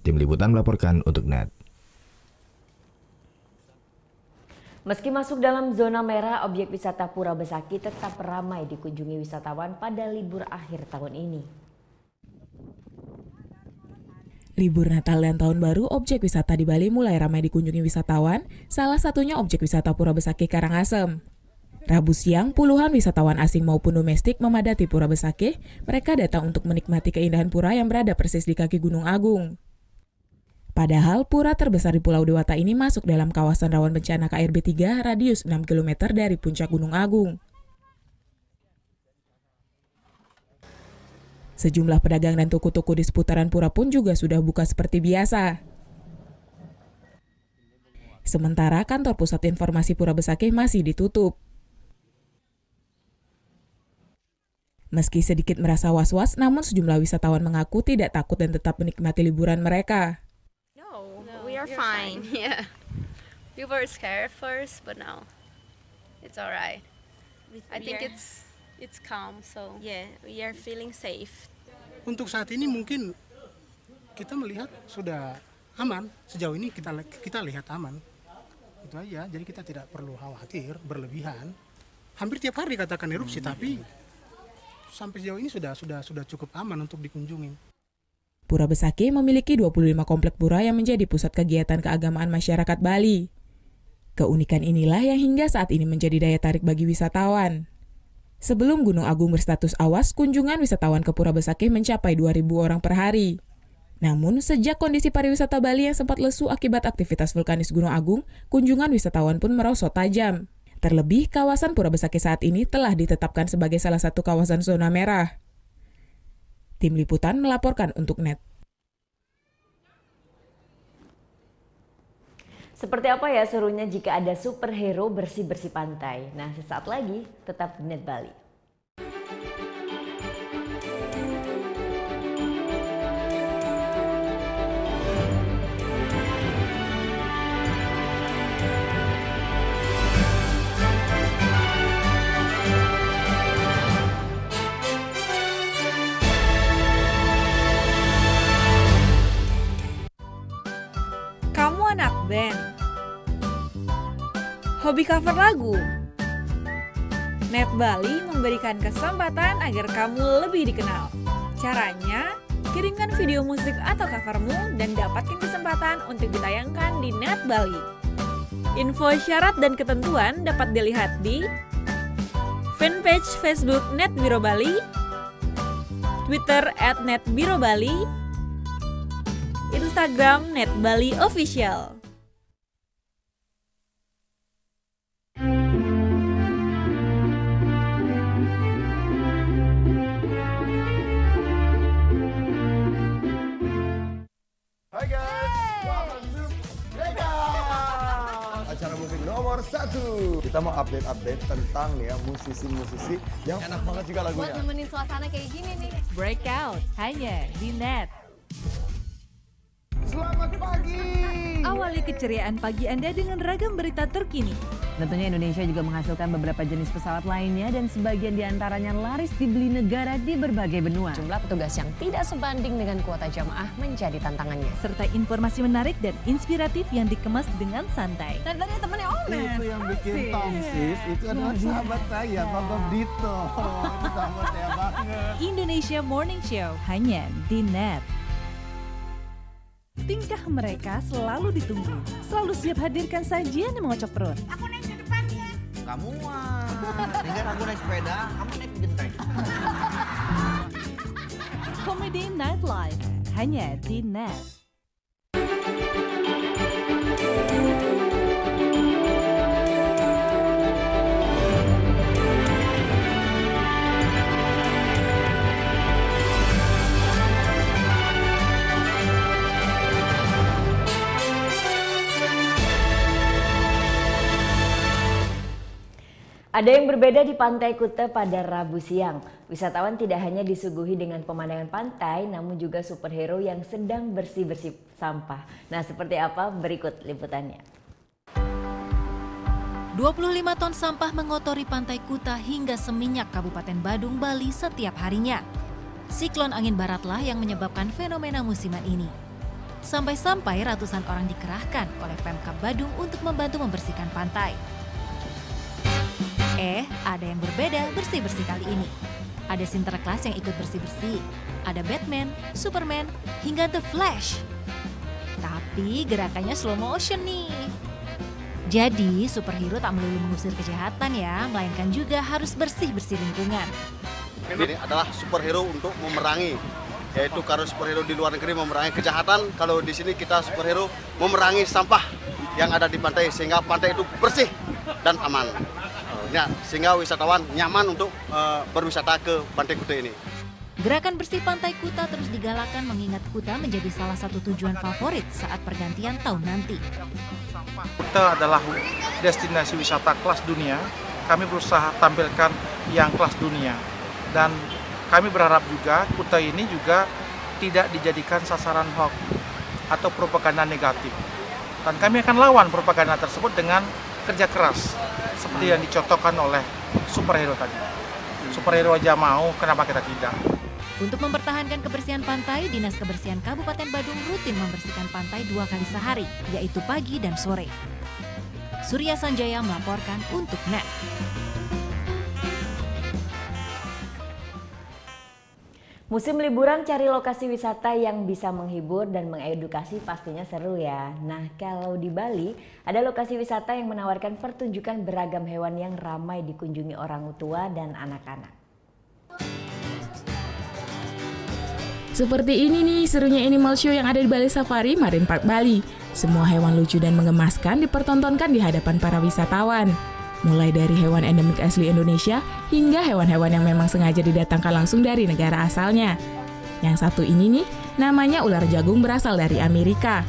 Tim Liputan melaporkan untuk NET. Meski masuk dalam zona merah, objek wisata Pura Besaki tetap ramai dikunjungi wisatawan pada libur akhir tahun ini. Libur Natal dan Tahun Baru, objek wisata di Bali mulai ramai dikunjungi wisatawan, salah satunya objek wisata Pura Besaki Karangasem. Rabu siang, puluhan wisatawan asing maupun domestik memadati Pura Besaki. Mereka datang untuk menikmati keindahan pura yang berada persis di kaki Gunung Agung. Padahal pura terbesar di Pulau Dewata ini masuk dalam kawasan rawan bencana KRB 3 radius 6 km dari puncak Gunung Agung. Sejumlah pedagang dan toko-toko di seputaran pura pun juga sudah buka seperti biasa. Sementara kantor pusat informasi Pura Besaki masih ditutup. Meski sedikit merasa was-was, namun sejumlah wisatawan mengaku tidak takut dan tetap menikmati liburan mereka. We are fine. Yeah, we were scared first, but now it's alright. I think it's calm, so yeah, we are feeling safe. Untuk saat ini mungkin kita melihat sudah aman. Sejauh ini kita lihat aman. Itu aja. Jadi kita tidak perlu khawatir berlebihan. Hampir tiap hari katakan erupsi, tapi sampai sejauh ini sudah cukup aman untuk dikunjungi. Pura Besaki memiliki 25 komplek pura yang menjadi pusat kegiatan keagamaan masyarakat Bali. Keunikan inilah yang hingga saat ini menjadi daya tarik bagi wisatawan. Sebelum Gunung Agung berstatus awas, kunjungan wisatawan ke Pura Besaki mencapai 2.000 orang per hari. Namun, sejak kondisi pariwisata Bali yang sempat lesu akibat aktivitas vulkanis Gunung Agung, kunjungan wisatawan pun merosot tajam. Terlebih, kawasan Pura Besaki saat ini telah ditetapkan sebagai salah satu kawasan zona merah. Tim Liputan melaporkan untuk NET. Seperti apa ya serunya jika ada superhero bersih-bersih pantai? Nah, sesaat lagi tetap di NET Bali. Anak band, hobi cover lagu. NET Bali memberikan kesempatan agar kamu lebih dikenal. Caranya, kirimkan video musik atau covermu dan dapatkan kesempatan untuk ditayangkan di NET Bali. Info syarat dan ketentuan dapat dilihat di fanpage Facebook NET Biro Bali, Twitter @NETBiroBali, Instagram NET Bali Official. Hai guys, welcome to Breakout, acara musik nomor 1. Kita mau update tentang nih ya musisi-musisi yang enak banget juga lagunya. Buat nemenin suasana kayak gini nih. Breakout hanya di NET. Selamat pagi. Awali keceriaan pagi Anda dengan ragam berita terkini. Tentunya Indonesia juga menghasilkan beberapa jenis pesawat lainnya dan sebagian diantaranya laris dibeli negara di berbagai benua. Jumlah petugas yang tidak sebanding dengan kuota jamaah menjadi tantangannya. Serta informasi menarik dan inspiratif yang dikemas dengan santai. Dan tadi temannya Omen. Itu yang bikin tongsis, itu adalah sahabat saya, Bapak Dito. Itu sahabat saya banget. Indonesia Morning Show hanya di NET. Tingkah mereka selalu ditunggu, selalu siap hadirkan sajian yang mengocok perut. Aku naik di depannya. Kamu tinggal aku naik sepeda, kamu naik genteng. Comedy Night Live hanya di NET. Ada yang berbeda di Pantai Kuta pada Rabu siang. Wisatawan tidak hanya disuguhi dengan pemandangan pantai, namun juga superhero yang sedang bersih-bersih sampah. Nah, seperti apa? Berikut liputannya. 25 ton sampah mengotori pantai Kuta hingga Seminyak, Kabupaten Badung, Bali setiap harinya. Siklon angin baratlah yang menyebabkan fenomena musiman ini. Sampai-sampai ratusan orang dikerahkan oleh Pemkab Badung untuk membantu membersihkan pantai. Ada yang berbeda bersih-bersih kali ini. Ada Sinterklas yang ikut bersih-bersih. Ada Batman, Superman, hingga The Flash. Tapi gerakannya slow motion nih. Jadi superhero tak melulu mengusir kejahatan ya, melainkan juga harus bersih-bersih lingkungan. Ini adalah superhero untuk memerangi, yaitu kalau superhero di luar negeri memerangi kejahatan, kalau di sini kita superhero memerangi sampah yang ada di pantai sehingga pantai itu bersih dan aman. Ya, sehingga wisatawan nyaman untuk berwisata ke Pantai Kuta ini. Gerakan bersih Pantai Kuta terus digalakan mengingat Kuta menjadi salah satu tujuan favorit saat pergantian tahun nanti. Kuta adalah destinasi wisata kelas dunia. Kami berusaha tampilkan yang kelas dunia. Dan kami berharap juga Kuta ini juga tidak dijadikan sasaran hoax atau propaganda negatif. Dan kami akan lawan propaganda tersebut dengan kerja keras seperti yang dicontohkan oleh superhero tadi. Superhero aja mau, kenapa kita tidak? Untuk mempertahankan kebersihan pantai, Dinas Kebersihan Kabupaten Badung rutin membersihkan pantai 2 kali sehari, yaitu pagi dan sore. Surya Sanjaya melaporkan untuk NET. Musim liburan cari lokasi wisata yang bisa menghibur dan mengedukasi pastinya seru ya. Nah, kalau di Bali ada lokasi wisata yang menawarkan pertunjukan beragam hewan yang ramai dikunjungi orang tua dan anak-anak. Seperti ini nih serunya Animal Show yang ada di Bali Safari Marine Park Bali. Semua hewan lucu dan mengemaskan dipertontonkan di hadapan para wisatawan. Mulai dari hewan endemik asli Indonesia hingga hewan-hewan yang memang sengaja didatangkan langsung dari negara asalnya. Yang satu ini nih, namanya ular jagung berasal dari Amerika.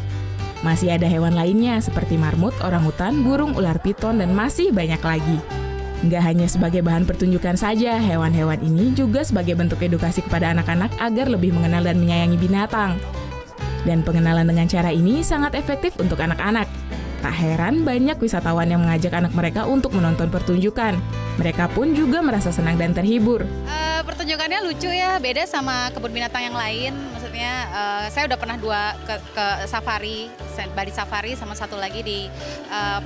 Masih ada hewan lainnya seperti marmut, orangutan, burung, ular piton, dan masih banyak lagi. Nggak hanya sebagai bahan pertunjukan saja, hewan-hewan ini juga sebagai bentuk edukasi kepada anak-anak agar lebih mengenal dan menyayangi binatang. Dan pengenalan dengan cara ini sangat efektif untuk anak-anak. Tak heran banyak wisatawan yang mengajak anak mereka untuk menonton pertunjukan. Mereka pun juga merasa senang dan terhibur. Pertunjukannya lucu ya, beda sama kebun binatang yang lain. Maksudnya saya udah pernah 2 ke safari, Bali Safari sama satu lagi di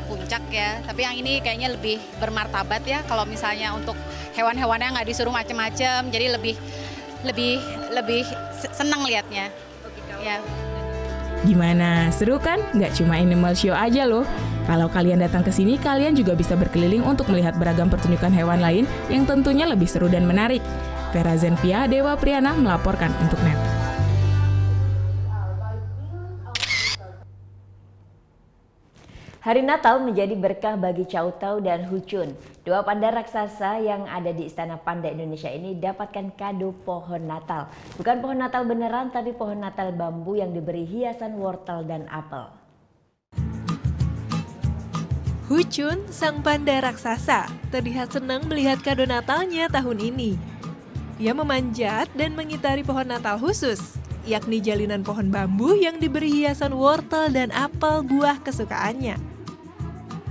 Puncak ya. Tapi yang ini kayaknya lebih bermartabat ya. Kalau misalnya untuk hewan-hewannya nggak disuruh macem-macem, jadi lebih senang liatnya. Ya. Gimana? Seru kan? Nggak cuma Animal Show aja loh. Kalau kalian datang ke sini, kalian juga bisa berkeliling untuk melihat beragam pertunjukan hewan lain yang tentunya lebih seru dan menarik. Vera Zenvia, Dewa Priana melaporkan untuk NET. Hari Natal menjadi berkah bagi Chow Tau dan Huchun. 2 panda raksasa yang ada di Istana Panda Indonesia ini dapatkan kado pohon Natal. Bukan pohon Natal beneran, tapi pohon Natal bambu yang diberi hiasan wortel dan apel. Huchun, sang panda raksasa, terlihat senang melihat kado Natalnya tahun ini. Ia memanjat dan mengitari pohon Natal khusus, yakni jalinan pohon bambu yang diberi hiasan wortel dan apel buah kesukaannya.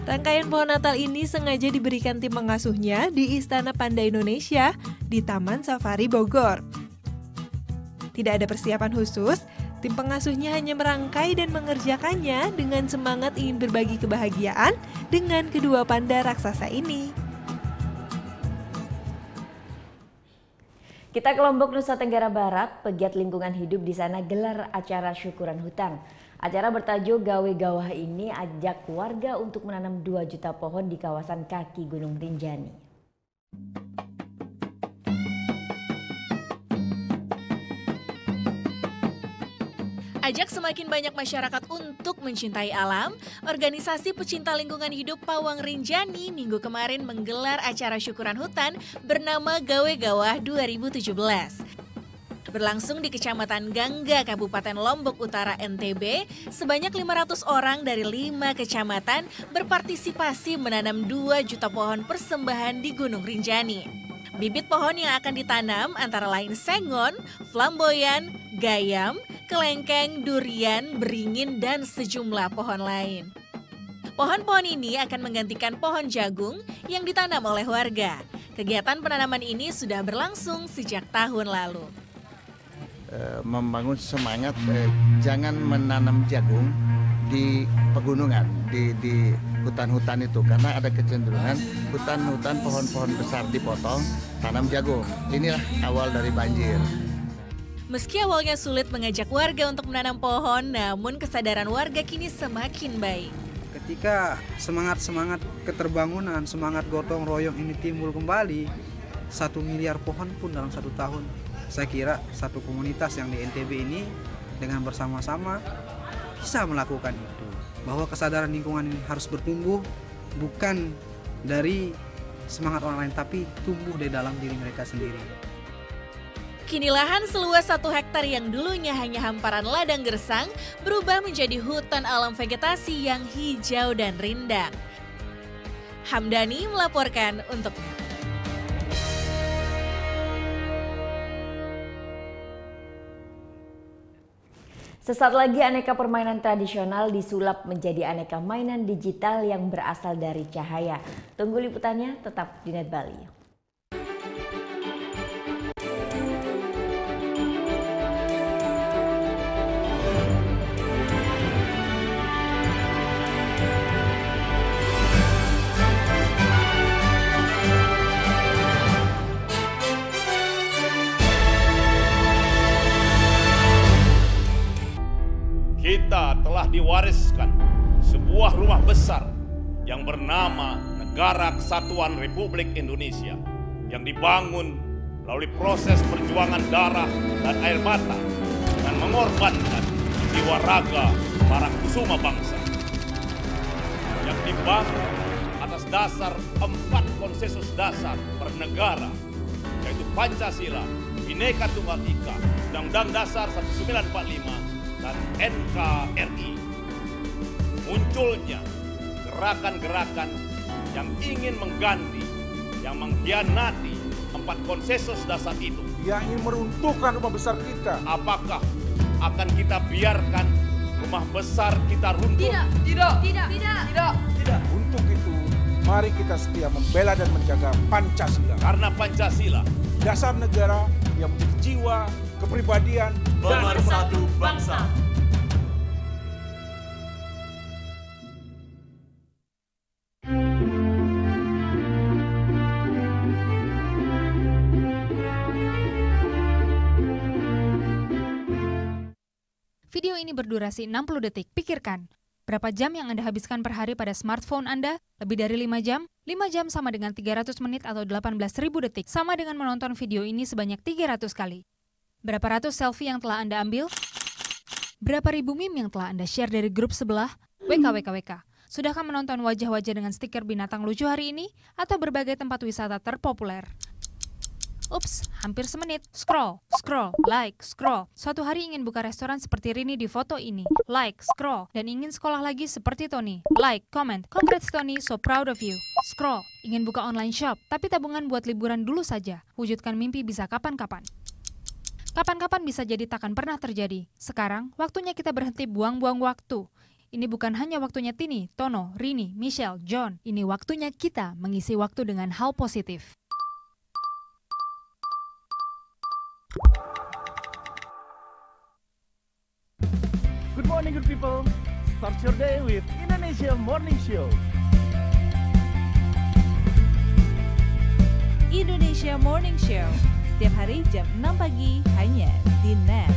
Rangkaian pohon Natal ini sengaja diberikan tim pengasuhnya di Istana Panda Indonesia di Taman Safari Bogor. Tidak ada persiapan khusus, tim pengasuhnya hanya merangkai dan mengerjakannya dengan semangat ingin berbagi kebahagiaan dengan kedua panda raksasa ini. Kita ke Lombok, Nusa Tenggara Barat, pegiat lingkungan hidup di sana gelar acara syukuran hutan. Acara bertajuk Gawe Gawah ini ajak warga untuk menanam 2 juta pohon di kawasan kaki Gunung Rinjani. Ajak semakin banyak masyarakat untuk mencintai alam, organisasi pecinta lingkungan hidup Pawang Rinjani minggu kemarin menggelar acara syukuran hutan bernama Gawe Gawah 2017. Berlangsung di Kecamatan Gangga, Kabupaten Lombok Utara, NTB, sebanyak 500 orang dari 5 kecamatan berpartisipasi menanam 2 juta pohon persembahan di Gunung Rinjani. Bibit pohon yang akan ditanam antara lain sengon, flamboyan, gayam, kelengkeng, durian, beringin, dan sejumlah pohon lain. Pohon-pohon ini akan menggantikan pohon jagung yang ditanam oleh warga. Kegiatan penanaman ini sudah berlangsung sejak tahun lalu. Membangun semangat jangan menanam jagung di pegunungan, di hutan-hutan itu, karena ada kecenderungan hutan-hutan pohon-pohon besar dipotong, tanam jagung. Inilah awal dari banjir. Meski awalnya sulit mengajak warga untuk menanam pohon, namun kesadaran warga kini semakin baik. Ketika semangat keterbangunan, semangat gotong royong ini timbul kembali, 1 miliar pohon pun dalam 1 tahun. Saya kira satu komunitas yang di NTB ini dengan bersama-sama bisa melakukan itu. Bahwa kesadaran lingkungan ini harus bertumbuh bukan dari semangat orang lain, tapi tumbuh dari dalam diri mereka sendiri. Kini lahan seluas 1 hektar yang dulunya hanya hamparan ladang gersang berubah menjadi hutan alam vegetasi yang hijau dan rindang. Hamdani melaporkan untuk Sesaat lagi aneka permainan tradisional disulap menjadi aneka mainan digital yang berasal dari cahaya. Tunggu liputannya tetap di Net Bali. Kita telah diwariskan sebuah rumah besar yang bernama Negara Kesatuan Republik Indonesia yang dibangun melalui proses perjuangan darah dan air mata dan mengorbankan jiwa raga para kusuma bangsa yang dibangun atas dasar 4 konsensus dasar bernegara, yaitu Pancasila, Bhinneka Tunggal Ika, Undang-Undang Dasar 1945, dan NKRI. Munculnya gerakan-gerakan yang ingin mengganti, yang mengkhianati 4 konsensus dasar itu. Yang ingin meruntuhkan rumah besar kita. Apakah akan kita biarkan rumah besar kita runtuh? Tidak. Untuk itu, mari kita setia membela dan menjaga Pancasila. Karena Pancasila, dasar negara yang menjadi jiwa, kepribadian, pemersatu bangsa. Video ini berdurasi 60 detik. Pikirkan, berapa jam yang Anda habiskan per hari pada smartphone Anda? Lebih dari 5 jam? 5 jam sama dengan 300 menit atau 18.000 detik. Sama dengan menonton video ini sebanyak 300 kali. Berapa ratus selfie yang telah Anda ambil? Berapa ribu meme yang telah Anda share dari grup sebelah? WKWKWK. Sudahkah menonton wajah-wajah dengan stiker binatang lucu hari ini? Atau berbagai tempat wisata terpopuler? Ups, hampir semenit. Scroll, like, scroll. Suatu hari ingin buka restoran seperti Rini di foto ini. Like, scroll. Dan ingin sekolah lagi seperti Tony. Like, comment. Congrats Tony, so proud of you. Scroll. Ingin buka online shop, tapi tabungan buat liburan dulu saja. Wujudkan mimpi bisa kapan-kapan. Kapan-kapan bisa jadi takkan pernah terjadi. Sekarang, waktunya kita berhenti buang-buang waktu. Ini bukan hanya waktunya Tini, Tono, Rini, Michelle, John. Ini waktunya kita mengisi waktu dengan hal positif. Good morning, good people. Start your day with Indonesia Morning Show. Indonesia Morning Show. Setiap hari jam 6 pagi hanya di Net.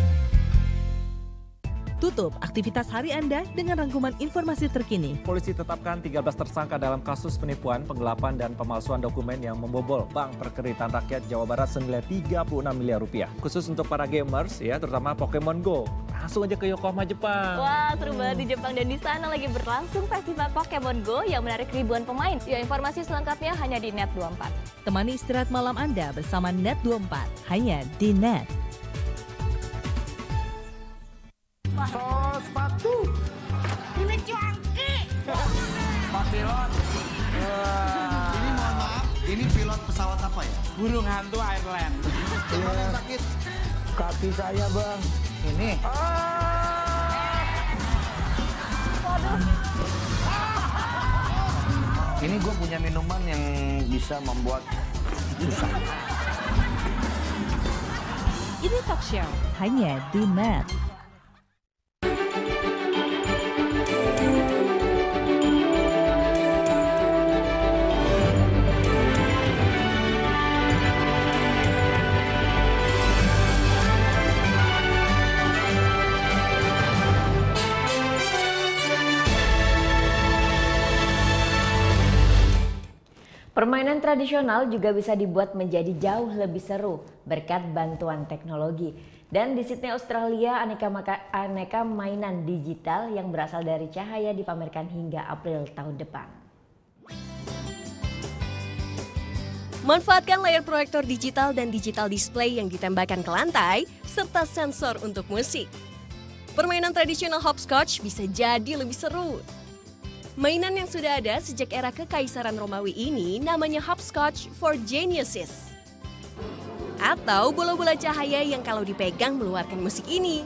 Tutup aktivitas hari Anda dengan rangkuman informasi terkini. Polisi tetapkan 13 tersangka dalam kasus penipuan, penggelapan, dan pemalsuan dokumen yang membobol Bank Perkreditan Rakyat Jawa Barat senilai 36 miliar rupiah. Khusus untuk para gamers, ya, terutama Pokemon Go. Langsung aja ke Yokohama, Jepang. Wah, seru banget di Jepang, dan di sana lagi berlangsung festival Pokemon Go yang menarik ribuan pemain. Ya, informasi selengkapnya hanya di Net 24. Temani istirahat malam Anda bersama Net 24, hanya di Net. Sepatu. Ini cuangki. Pak pilot. Ini mohon maaf, ini pilot pesawat apa ya? Burung hantu Airland. Gimana yang sakit? Kaki saya, Bang. Ini. Waduh. Ini gue punya minuman yang bisa membuat susah. Ini Talk Show hanya di Net. Permainan tradisional juga bisa dibuat menjadi jauh lebih seru berkat bantuan teknologi. Dan di Sydney, Australia, aneka mainan digital yang berasal dari cahaya dipamerkan hingga April tahun depan. Manfaatkan layar proyektor digital dan digital display yang ditembakkan ke lantai, serta sensor untuk musik. Permainan tradisional hopscotch bisa jadi lebih seru. Mainan yang sudah ada sejak era Kekaisaran Romawi ini namanya hopscotch for geniuses. Atau bola-bola cahaya yang kalau dipegang mengeluarkan musik ini.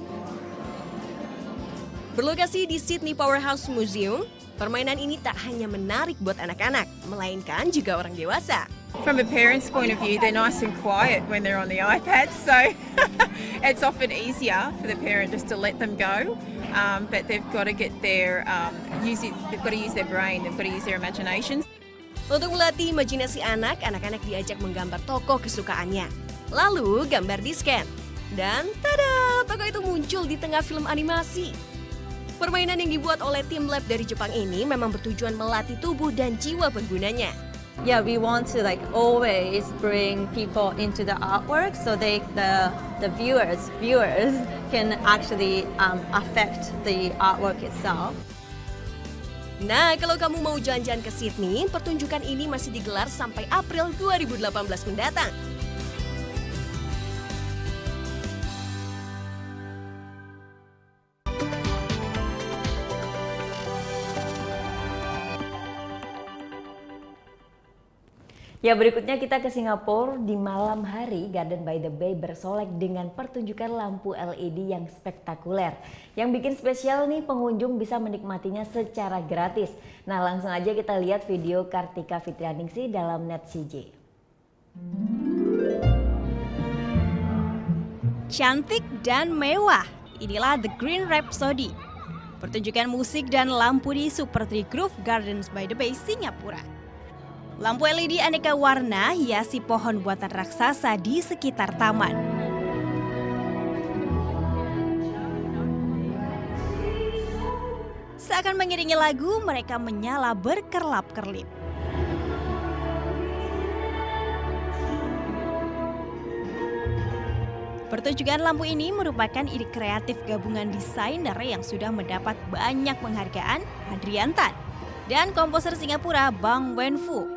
Berlokasi di Sydney Powerhouse Museum, permainan ini tak hanya menarik buat anak-anak, melainkan juga orang dewasa. From a parent's point of view, they're nice and quiet when they're on the iPad, so it's often easier for the parent just to let them go. But they've got to get their they've got to use their brain, they've got to use their imagination. Untuk melatih imajinasi anak-anak diajak menggambar tokoh kesukaannya. Lalu gambar di-scan. Dan tada, tokoh itu muncul di tengah film animasi. Permainan yang dibuat oleh tim lab dari Jepang ini memang bertujuan melatih tubuh dan jiwa penggunanya. Yeah, we want to always bring people into the artwork so the viewers can actually affect the artwork itself. Nah, kalau kamu mau jalan-jalan ke Sydney, pertunjukan ini masih digelar sampai April 2018 mendatang. Ya, berikutnya kita ke Singapura. Di malam hari, Garden by the Bay bersolek dengan pertunjukan lampu LED yang spektakuler. Yang bikin spesial nih, pengunjung bisa menikmatinya secara gratis. Nah, langsung aja kita lihat video Kartika Fitrianingsih dalam Net CJ. Cantik dan mewah, inilah The Green Rhapsody. Pertunjukan musik dan lampu di Super Tree Grove Gardens by the Bay, Singapura. Lampu LED aneka warna hiasi pohon buatan raksasa di sekitar taman. Seakan mengiringi lagu, mereka menyala berkerlap-kerlip. Pertunjukan lampu ini merupakan ide kreatif gabungan desainer yang sudah mendapat banyak penghargaan, Adrian Tan, dan komposer Singapura Bang Wenfu.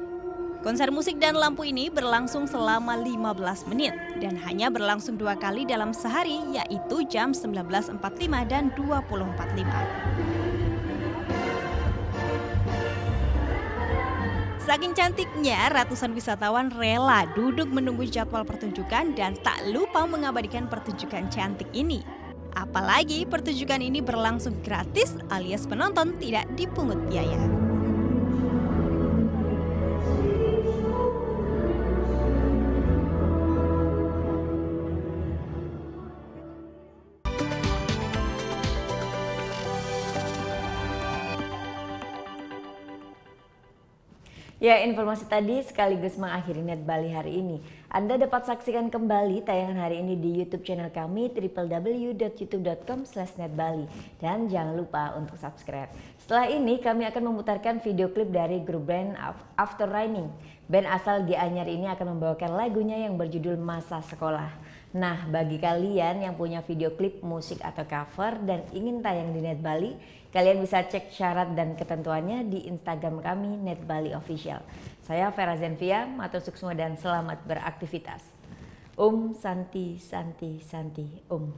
Konser musik dan lampu ini berlangsung selama 15 menit dan hanya berlangsung 2 kali dalam sehari, yaitu jam 19.45 dan 20.45. Saking cantiknya, ratusan wisatawan rela duduk menunggu jadwal pertunjukan dan tak lupa mengabadikan pertunjukan cantik ini. Apalagi pertunjukan ini berlangsung gratis alias penonton tidak dipungut biaya. Ya, informasi tadi sekaligus mengakhiri Net Bali hari ini. Anda dapat saksikan kembali tayangan hari ini di YouTube channel kami www.youtube.com/netbali dan jangan lupa untuk subscribe. Setelah ini kami akan memutarkan video klip dari grup band After Raining. Band asal Gianyar ini akan membawakan lagunya yang berjudul Masa Sekolah. Nah, bagi kalian yang punya video klip musik atau cover dan ingin tayang di Net Bali, kalian bisa cek syarat dan ketentuannya di Instagram kami Net Bali Official. Saya Vera Zenvia, matur suksma dan selamat beraktivitas. Om Santi Santi Santi Om.